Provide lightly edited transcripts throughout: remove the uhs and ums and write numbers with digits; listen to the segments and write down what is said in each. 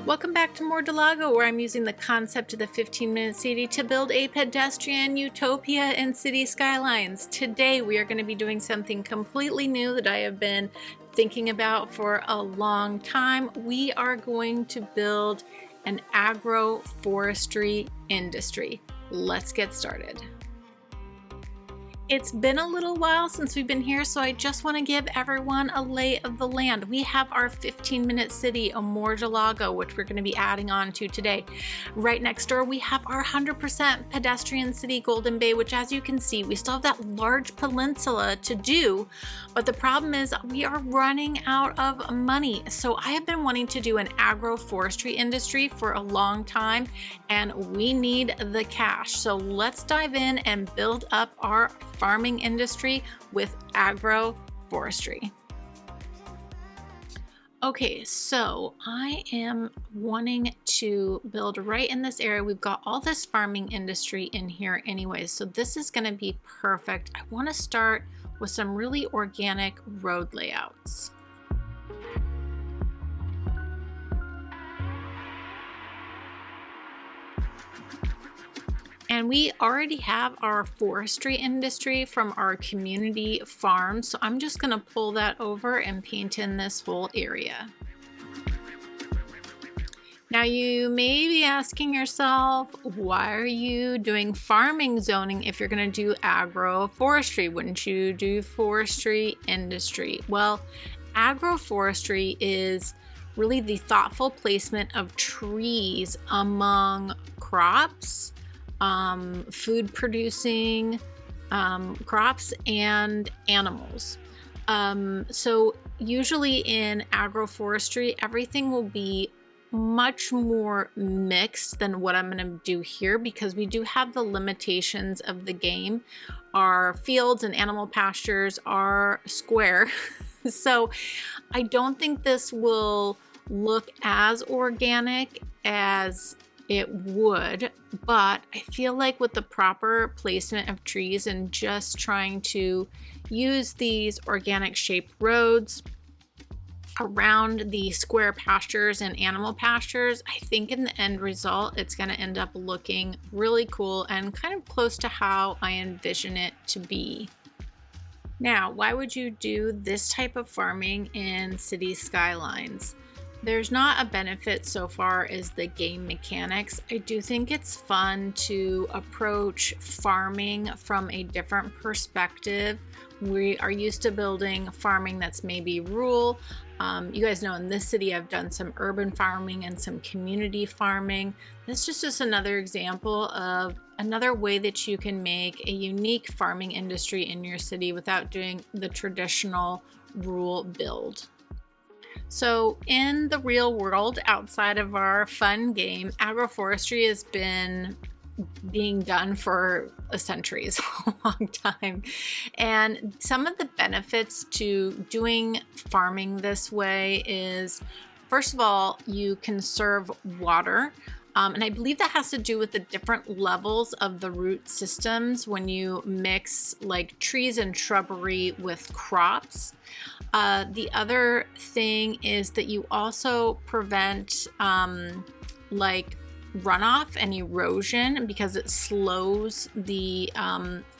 Welcome back to Mordalgo, where I'm using the concept of the 15-minute city to build a pedestrian utopia in Cities Skylines. Today we are going to be doing something completely new that I have been thinking about for a long time. We are going to build an agroforestry industry. Let's get started. It's been a little while since we've been here, so I just want to give everyone a lay of the land. We have our 15-minute city, Mordalgo, which we're going to be adding on to today. Right next door, we have our 100% pedestrian city, Golden Bay, which, as you can see, we still have that large peninsula to do, but the problem is we are running out of money. So I have been wanting to do an agroforestry industry for a long time, and we need the cash. So let's dive in and build up our farming industry with agroforestry. Okay, so I am wanting to build right in this area. We've got all this farming industry in here anyways, so this is going to be perfect. I want to start with some really organic road layouts. And we already have our forestry industry from our community farm, so I'm just going to pull that over and paint in this whole area. Now you may be asking yourself, why are you doing farming zoning if you're going to do agroforestry? Wouldn't you do forestry industry? Well, agroforestry is really the thoughtful placement of trees among crops, food producing crops, and animals. So usually in agroforestry, everything will be much more mixed than what I'm going to do here, because we do have the limitations of the game. Our fields and animal pastures are square. So I don't think this will look as organic as it would, but I feel like with the proper placement of trees and just trying to use these organic shaped roads around the square pastures and animal pastures, I think in the end result it's going to end up looking really cool and kind of close to how I envision it to be. Now, why would you do this type of farming in Cities Skylines? There's not a benefit so far as the game mechanics. I do think it's fun to approach farming from a different perspective. We are used to building farming that's maybe rural. You guys know in this city I've done some urban farming and some community farming. This is just another example of another way that you can make a unique farming industry in your city without doing the traditional rural build. So in the real world, outside of our fun game, agroforestry has been being done for centuries, a long time. And some of the benefits to doing farming this way is, first of all, you conserve water. And I believe that has to do with the different levels of the root systems when you mix like trees and shrubbery with crops. The other thing is that you also prevent like runoff and erosion, because it slows the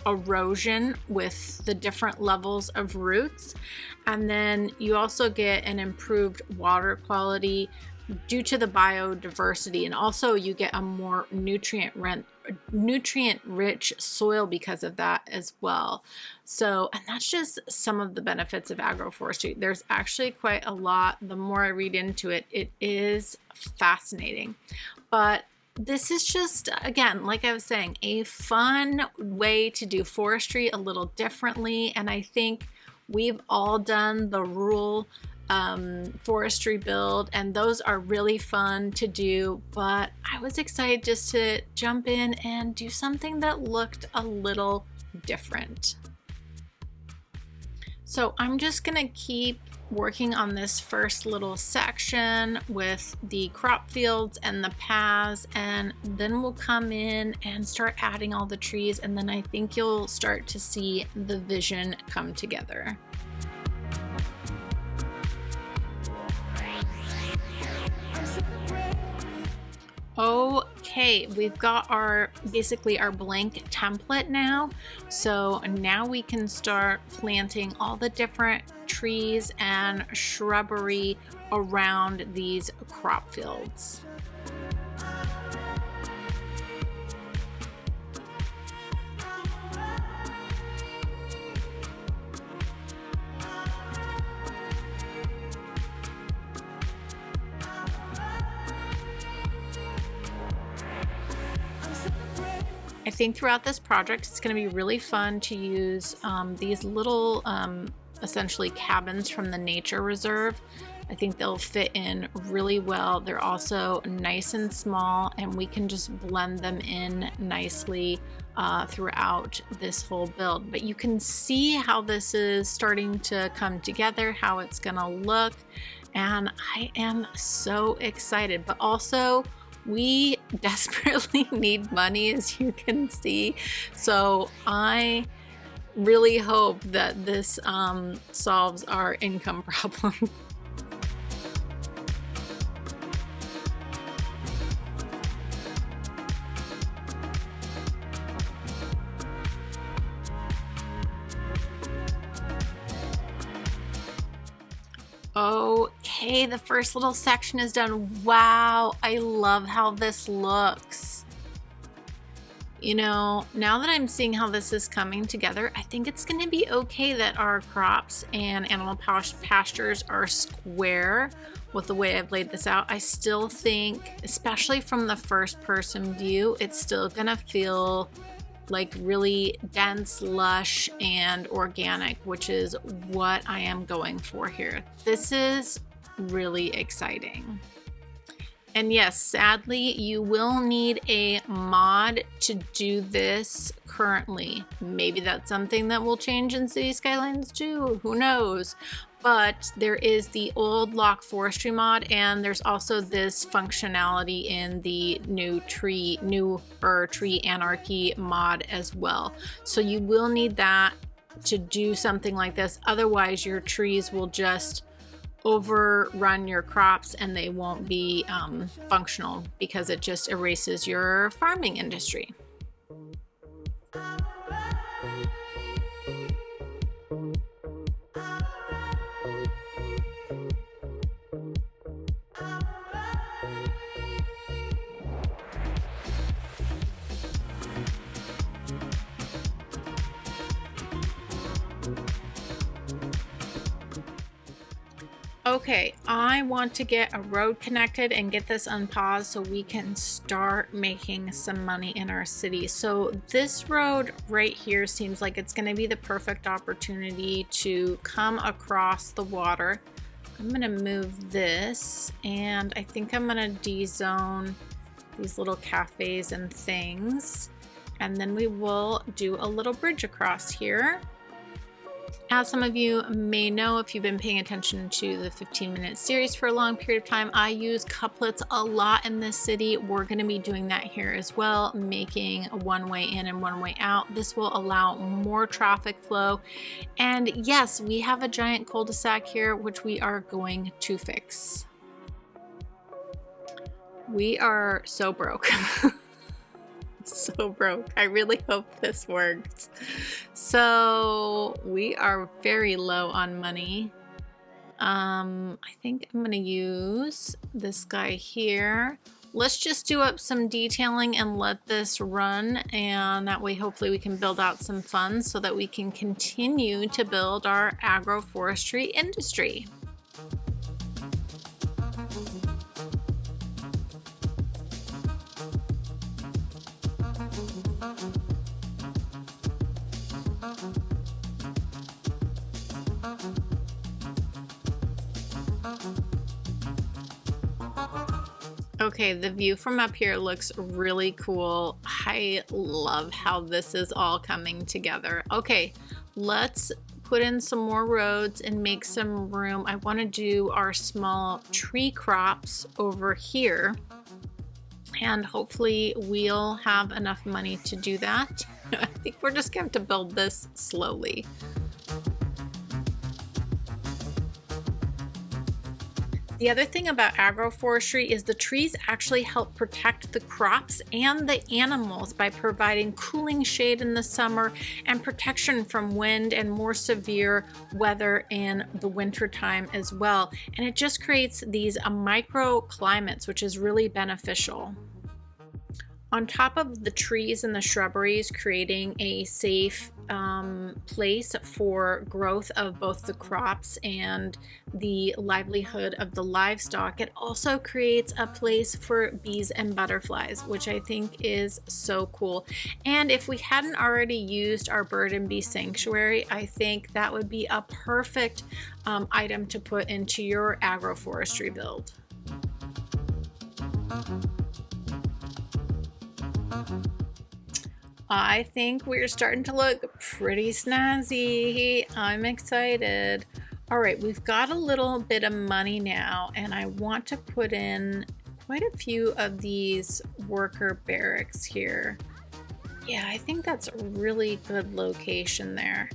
erosion with the different levels of roots. And then you also get an improved water quality due to the biodiversity, and also you get a more nutrient rich soil because of that as well. So, and that's just some of the benefits of agroforestry. There's actually quite a lot. The more I read into it, it is fascinating. But this is just, again, like I was saying, a fun way to do forestry a little differently. And I think we've all done the rural forestry build, and those are really fun to do, but I was excited just to jump in and do something that looked a little different. So I'm just gonna keep working on this first little section with the crop fields and the paths, and then we'll come in and start adding all the trees, and then I think you'll start to see the vision come together. Okay, we've got our basically our blank template now. So now we can start planting all the different trees and shrubbery around these crop fields. I think throughout this project, it's going to be really fun to use these little essentially cabins from the nature reserve. I think they'll fit in really well. They're also nice and small, and we can just blend them in nicely throughout this whole build. But you can see how this is starting to come together, how it's going to look, and I am so excited. But also, we desperately need money, as you can see. So I really hope that this solves our income problem. Okay, the first little section is done. Wow, I love how this looks. You know, now that I'm seeing how this is coming together, I think it's going to be okay that our crops and animal pastures are square with the way I've laid this out. I still think, especially from the first person view, it's still going to feel like really dense, lush, and organic, which is what I am going for here. This is really exciting. And yes, sadly, you will need a mod to do this currently. Maybe that's something that will change in Cities Skylines too, who knows? But there is the old Agroforestry mod, and there's also this functionality in the newer tree anarchy mod as well. So you will need that to do something like this. Otherwise, your trees will just overrun your crops and they won't be functional, because it just erases your farming industry. Okay, I want to get a road connected and get this unpaused so we can start making some money in our city. So this road right here seems like it's going to be the perfect opportunity to come across the water. I'm going to move this, and I think I'm going to dezone these little cafes and things, and then we will do a little bridge across here. As some of you may know, if you've been paying attention to the 15-minute series for a long period of time, I use couplets a lot in this city. We're going to be doing that here as well, making a one-way in and one-way out. This will allow more traffic flow. And yes, we have a giant cul-de-sac here, which we are going to fix. We are so broke. So broke. I really hope this works. So we are very low on money. I think I'm gonna use this guy here. Let's just do up some detailing and let this run, and that way hopefully we can build out some funds so that we can continue to build our agroforestry industry. Okay, the view from up here looks really cool. I love how this is all coming together. Okay, let's put in some more roads and make some room. I want to do our small tree crops over here, and hopefully we'll have enough money to do that. I think we're just going to build this slowly. The other thing about agroforestry is the trees actually help protect the crops and the animals by providing cooling shade in the summer and protection from wind and more severe weather in the winter time as well. And it just creates these microclimates, which is really beneficial. On top of the trees and the shrubberies, creating a safe place for growth of both the crops and the livelihood of the livestock, it also creates a place for bees and butterflies, which I think is so cool. And if we hadn't already used our bird and bee sanctuary, I think that would be a perfect item to put into your agroforestry build. I think we're starting to look pretty snazzy. I'm excited. All right, we've got a little bit of money now, and I want to put in quite a few of these worker barracks here. Yeah, I think that's a really good location there.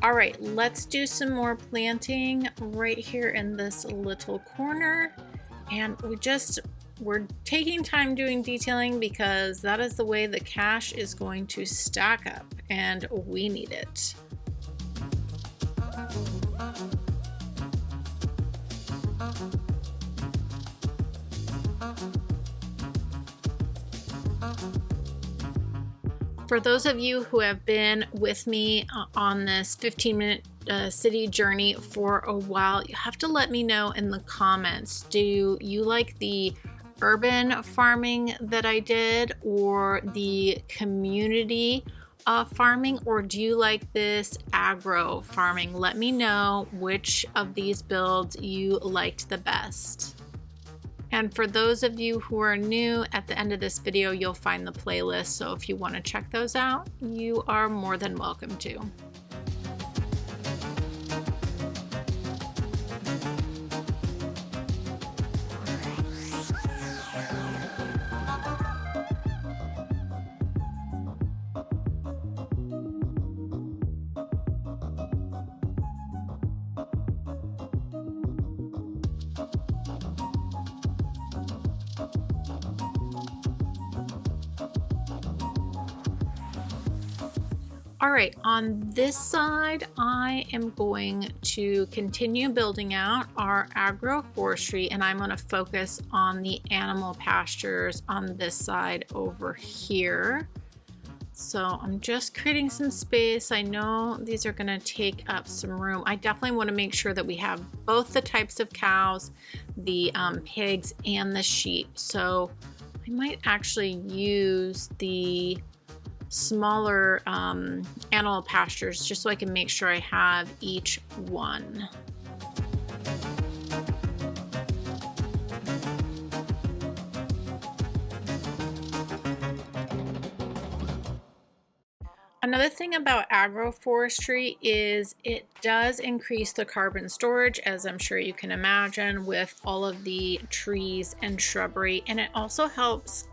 All right, let's do some more planting right here in this little corner. And we're taking time doing detailing because that is the way the cash is going to stack up, and we need it. For those of you who have been with me on this 15-minute city journey for a while, you have to let me know in the comments. Do you like the urban farming that I did, or the community farming, or do you like this agro farming? Let me know which of these builds you liked the best. And for those of you who are new, at the end of this video you'll find the playlist, so if you want to check those out, you are more than welcome to. All right, on this side, I am going to continue building out our agroforestry, and I'm going to focus on the animal pastures on this side over here. So I'm just creating some space. I know these are going to take up some room. I definitely want to make sure that we have both the types of cows, the pigs, and the sheep. So I might actually use the smaller animal pastures just so I can make sure I have each one. Another thing about agroforestry is it does increase the carbon storage, as I'm sure you can imagine, with all of the trees and shrubbery, and it also helps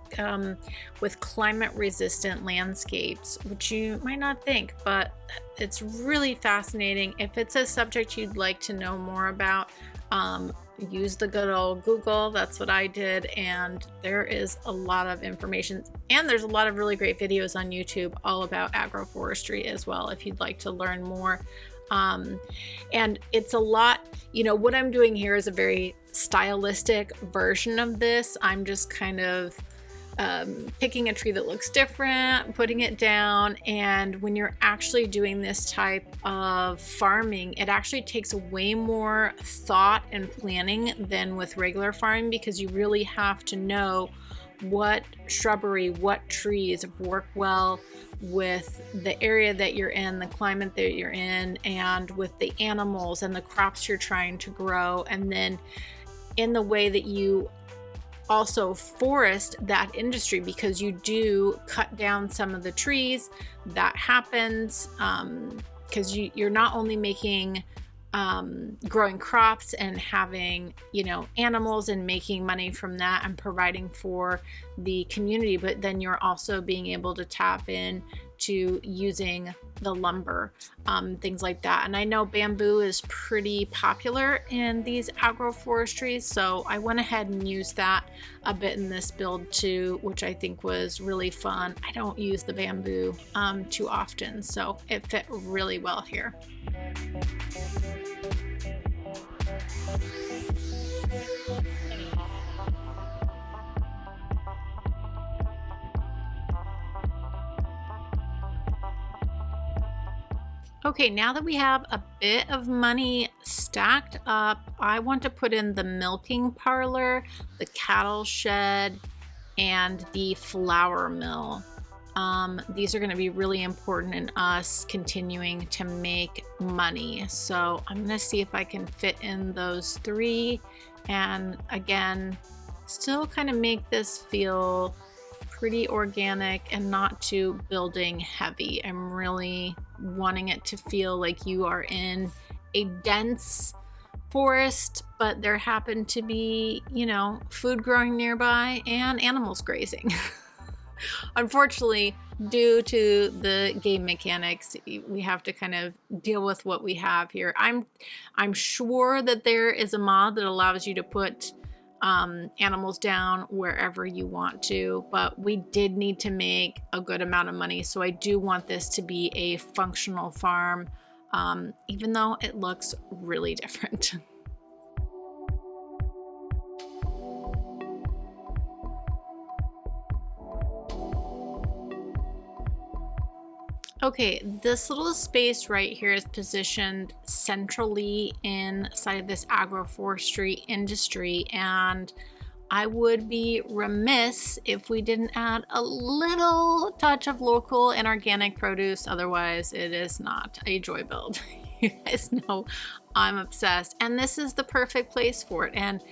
with climate resistant landscapes, which you might not think, but it's really fascinating. If it's a subject you'd like to know more about, use the good old Google. That's what I did, and there is a lot of information, and there's a lot of really great videos on YouTube all about agroforestry as well if you'd like to learn more. And it's a lot, you know, what I'm doing here is a very stylistic version of this. I'm just kind of picking a tree that looks different, putting it down, and when you're actually doing this type of farming, it actually takes way more thought and planning than with regular farming, because you really have to know what shrubbery, what trees work well with the area that you're in, the climate that you're in, and with the animals and the crops you're trying to grow, and then in the way that you also forest that industry, because you do cut down some of the trees. That happens because you're not only making growing crops and having, you know, animals and making money from that and providing for the community, but then you're also being able to tap in to using the lumber, things like that. And I know bamboo is pretty popular in these agroforestries, so I went ahead and used that a bit in this build too, which I think was really fun. I don't use the bamboo too often, so it fit really well here. Okay, now that we have a bit of money stacked up, I want to put in the milking parlor, the cattle shed, and the flour mill. These are going to be really important in us continuing to make money. So I'm going to see if I can fit in those three, and again, still kind of make this feel pretty organic and not too building heavy. I'm really wanting it to feel like you are in a dense forest, but there happen to be, you know, food growing nearby and animals grazing. Unfortunately, due to the game mechanics, we have to kind of deal with what we have here. I'm sure that there is a mod that allows you to put animals down wherever you want to, but we did need to make a good amount of money, so I do want this to be a functional farm, even though it looks really different. Okay, this little space right here is positioned centrally inside of this agroforestry industry, and I would be remiss if we didn't add a little touch of local and organic produce. Otherwise, it is not a joy build. You guys know I'm obsessed, and this is the perfect place for it. And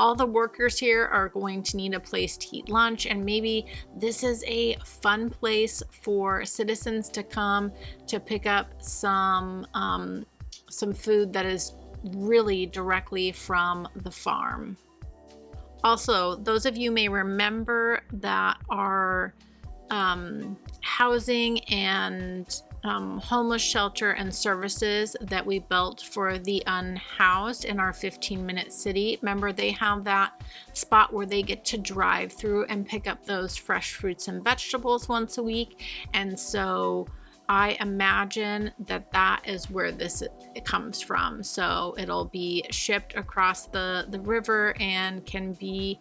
all the workers here are going to need a place to eat lunch, and maybe this is a fun place for citizens to come to pick up some food that is really directly from the farm. Also, those of you may remember that our housing and homeless shelter and services that we built for the unhoused in our 15-minute city. Remember, they have that spot where they get to drive through and pick up those fresh fruits and vegetables once a week. And so I imagine that that is where this comes from. So it'll be shipped across the river and can be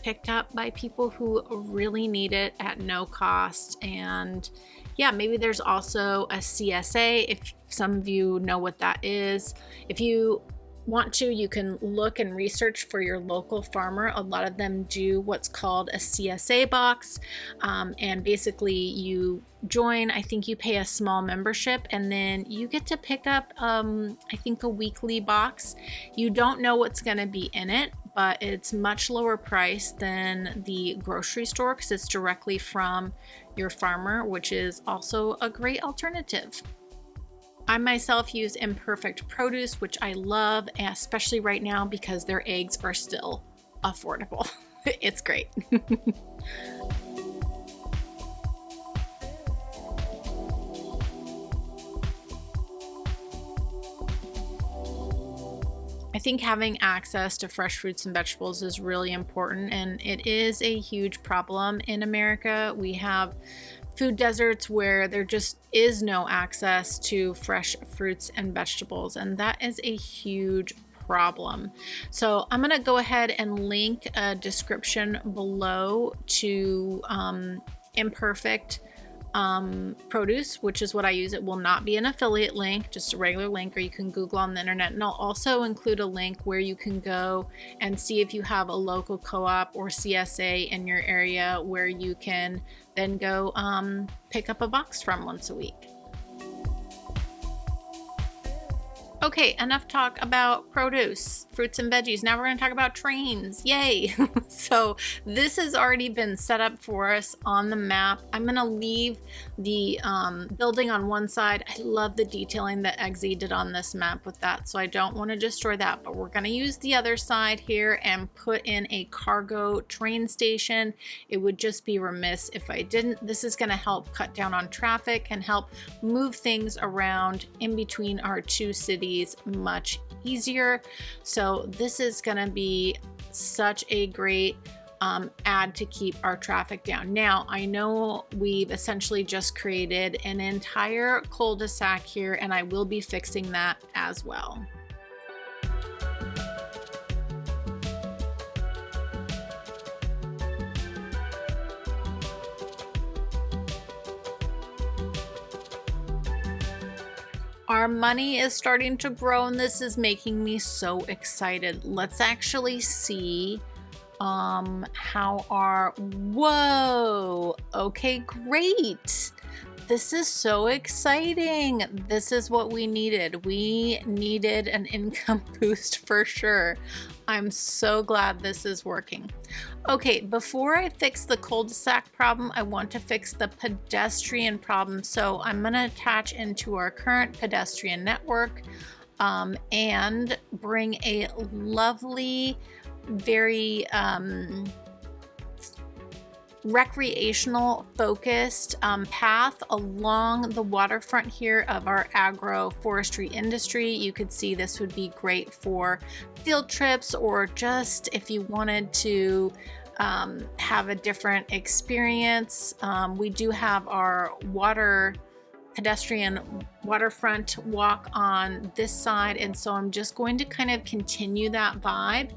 picked up by people who really need it at no cost. And yeah, maybe there's also a CSA, if some of you know what that is. If you want to, you can look and research for your local farmer. A lot of them do what's called a CSA box, and basically you join, I think you pay a small membership, and then you get to pick up I think a weekly box. You don't know what's going to be in it, but it's much lower price than the grocery store because it's directly from your farmer, which is also a great alternative. I myself use Imperfect Produce, which I love, especially right now because their eggs are still affordable. It's great. I think having access to fresh fruits and vegetables is really important, and it is a huge problem in America. We have food deserts where there just is no access to fresh fruits and vegetables, and that is a huge problem. So I'm going to go ahead and link a description below to Imperfect Produce, which is what I use. It will not be an affiliate link, just a regular link, or you can Google on the internet. And I'll also include a link where you can go and see if you have a local co-op or CSA in your area where you can then go pick up a box from once a week. Okay, enough talk about produce, fruits and veggies. Now we're going to talk about trains. Yay! So this has already been set up for us on the map. I'm going to leave the building on one side. I love the detailing that Eggsy did on this map with that, so I don't want to destroy that, but we're going to use the other side here and put in a cargo train station. It would just be remiss if I didn't. This is going to help cut down on traffic and help move things around in between our two cities much easier. So this is going to be such a great add to keep our traffic down. Now, I know we've essentially just created an entire cul-de-sac here, and I will be fixing that as well. Our money is starting to grow, and this is making me so excited. Let's actually see how our, whoa, okay, great. This is so exciting. This is what we needed. We needed an income boost for sure. I'm so glad this is working. Okay, before I fix the cul-de-sac problem, I want to fix the pedestrian problem. So I'm gonna attach into our current pedestrian network and bring a lovely, very recreational focused path along the waterfront here of our agroforestry industry. You could see this would be great for field trips, or just if you wanted to have a different experience. We do have our pedestrian waterfront walk on this side, and so I'm just going to kind of continue that vibe,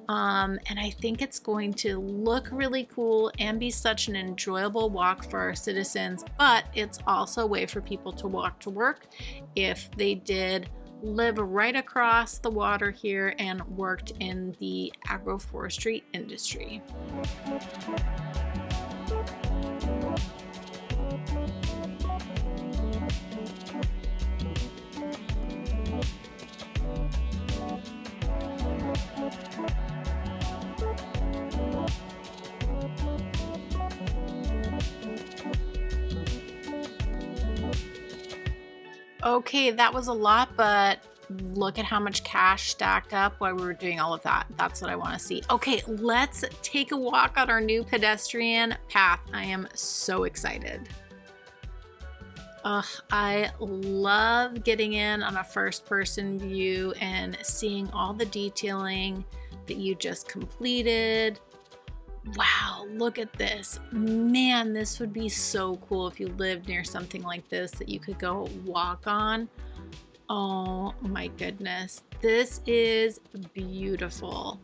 and I think it's going to look really cool and be such an enjoyable walk for our citizens, but it's also a way for people to walk to work if they did live right across the water here and worked in the agroforestry industry. Okay, that was a lot, but look at how much cash stacked up while we were doing all of that. That's what I want to see. Okay, let's take a walk on our new pedestrian path. I am so excited. I love getting in on a first-person view and seeing all the detailing that you just completed. Wow, look at this. Man, this would be so cool if you lived near something like this that you could go walk on. Oh my goodness. This is beautiful.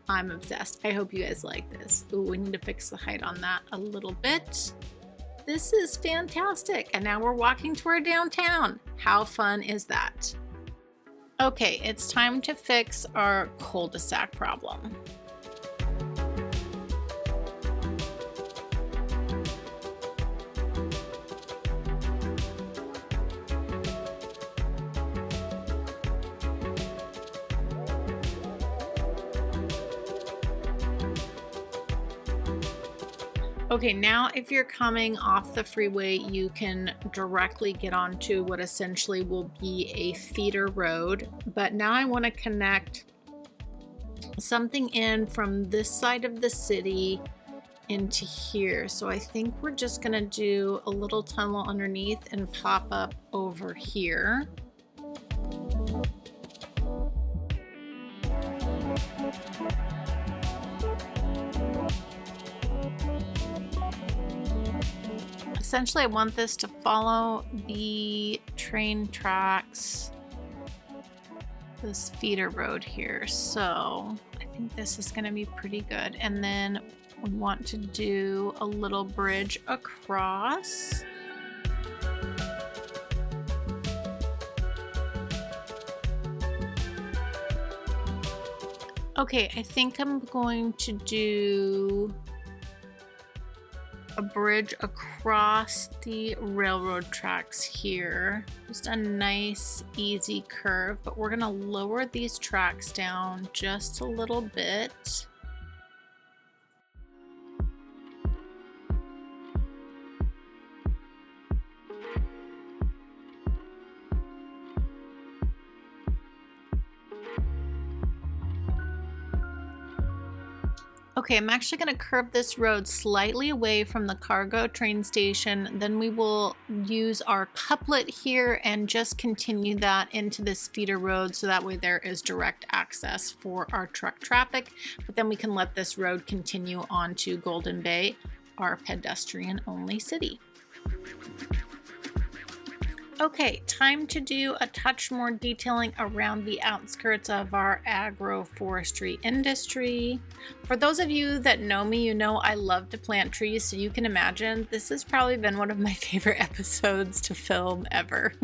I'm obsessed. I hope you guys like this. Ooh, we need to fix the height on that a little bit. This is fantastic. And now we're walking toward downtown. How fun is that? Okay, it's time to fix our cul-de-sac problem. Okay, now if you're coming off the freeway, you can directly get onto what essentially will be a feeder road. But now I want to connect something in from this side of the city into here. So I think we're just going to do a little tunnel underneath and pop up over here. Essentially, I want this to follow the train tracks, this feeder road here. So I think this is going to be pretty good. And then we want to do a little bridge across. Okay, I think I'm going to do a bridge across the railroad tracks here. Just a nice, easy curve, but we're gonna lower these tracks down just a little bit. Okay, I'm actually going to curve this road slightly away from the cargo train station. Then we will use our couplet here and just continue that into this feeder road so that way there is direct access for our truck traffic. But then we can let this road continue on to Golden Bay, our pedestrian-only city. Okay, time to do a touch more detailing around the outskirts of our agroforestry industry. For those of you that know me, you know I love to plant trees, so you can imagine this has probably been one of my favorite episodes to film ever.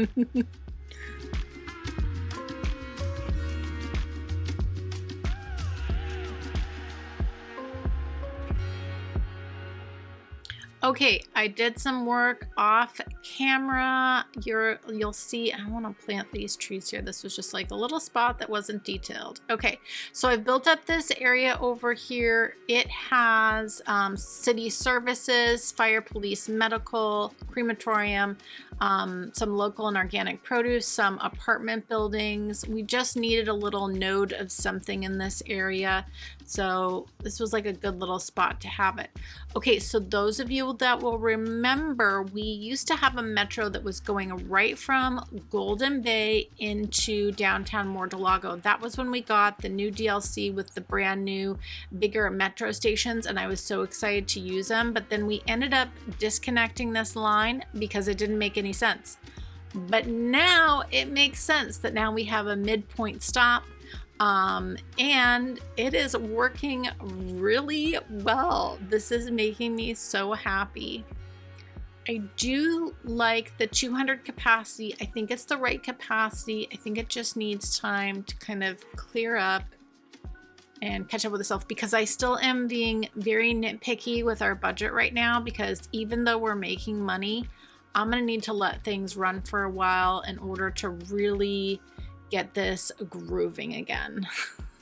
Okay, I did some work off camera. You'll see, I want to plant these trees here. This was just like a little spot that wasn't detailed. Okay, so I've built up this area over here. It has city services, fire, police, medical, crematorium, some local and organic produce, some apartment buildings. We just needed a little node of something in this area. So this was like a good little spot to have it. Okay, so those of you that will remember, we used to have a metro that was going right from Golden Bay into downtown Mordalgo. That was when we got the new DLC with the brand new bigger metro stations, and I was so excited to use them. But then we ended up disconnecting this line because it didn't make any sense. But now it makes sense that now we have a midpoint stop. And it is working really well. This is making me so happy. I do like the 200 capacity. I think it's the right capacity. I think it just needs time to kind of clear up and catch up with itself, because I still am being very nitpicky with our budget right now, because even though we're making money, I'm gonna need to let things run for a while in order to really get this grooving again.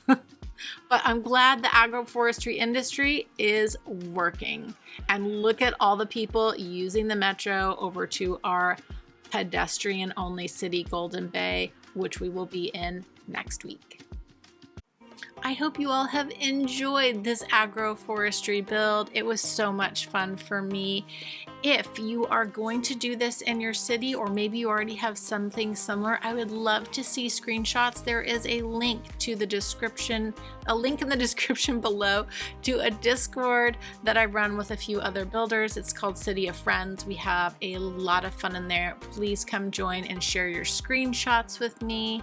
But I'm glad the agroforestry industry is working. And look at all the people using the metro over to our pedestrian-only city, Golden Bay, which we will be in next week. I hope you all have enjoyed this agroforestry build. It was so much fun for me. If you are going to do this in your city, or maybe you already have something similar, I would love to see screenshots. There is a link to the description, a link in the description below to a Discord that I run with a few other builders. It's called City of Friends. We have a lot of fun in there. Please come join and share your screenshots with me.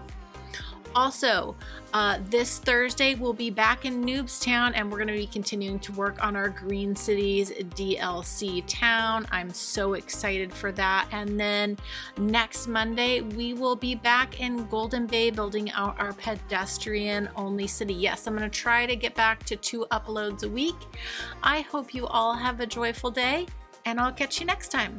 Also, this Thursday we'll be back in Noobstown, and we're going to be continuing to work on our Green Cities DLC town. I'm so excited for that. And then next Monday we will be back in Golden Bay building out our pedestrian-only city. Yes, I'm going to try to get back to 2 uploads a week. I hope you all have a joyful day, and I'll catch you next time.